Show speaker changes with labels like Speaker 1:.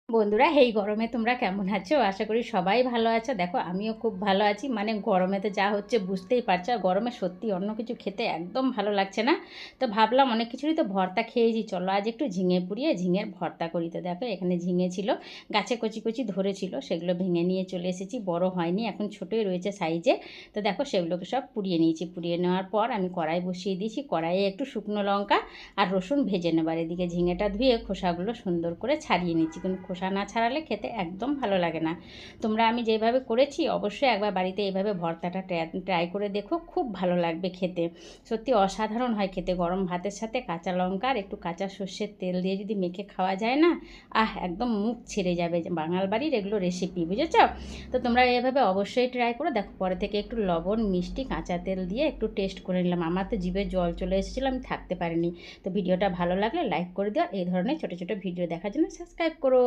Speaker 1: বন্ধুরা, এই গরমে তোমরা কেমন আছো? আশা করি সবাই ভালো আছো। দেখো আমিও খুব ভালো আছি। মানে গরমে তো যা হচ্ছে বুঝতেই পারছো। আর গরমে সত্যি অন্য কিছু খেতে একদম ভালো লাগছে না। তো ভাবলাম অনেক কিছুরই তো ভর্তা খেয়েছি, চলো আজ একটু ঝিঙে পুড়িয়ে ঝিঙের ভর্তা করি। তো দেখো এখানে ঝিঙে ছিল, গাছে কচি কচি ধরেছিল, সেগুলো ভেঙে নিয়ে চলে এসেছি। বড় হয়নি, এখন ছোটোই রয়েছে সাইজে। তো দেখো সেগুলোকে সব পুড়িয়ে নিয়েছি। পুড়িয়ে নেওয়ার পর আমি কড়াই বসিয়ে দিয়েছি। কড়াইয়ে একটু শুকনো লঙ্কা আর রসুন ভেজে নেবার, এদিকে ঝিঙেটা ধুয়ে খোসাগুলো সুন্দর করে ছাড়িয়ে নিচ্ছি, কিন্তু খোসা না ছাড়ালে খেতে একদম ভালো লাগে না। তোমরা আমি যেভাবে করেছি অবশ্যই একবার বাড়িতে এইভাবে ভর্তাটা ট্রাই করে দেখো, খুব ভালো লাগবে খেতে। সত্যি অসাধারণ হয় খেতে। গরম ভাতের সাথে কাঁচা লঙ্কা আর একটু কাঁচা সর্ষের তেল দিয়ে যদি মেখে খাওয়া যায় না, একদম মুখ ছেড়ে যাবে। বাঙাল বাড়ির এগুলো রেসিপি, বুঝেছ? তো তোমরা এভাবে অবশ্যই ট্রাই করো। দেখো পরে থেকে একটু লবণ, মিষ্টি, কাঁচা তেল দিয়ে একটু টেস্ট করে নিলাম। আমার তো জিভে জল চলে এসেছিলো, আমি থাকতে পারিনি। তো ভিডিওটা ভালো লাগলে লাইক করে দিও। এই ধরনের ছোটো ছোটো ভিডিও দেখার জন্য সাবস্ক্রাইব করো।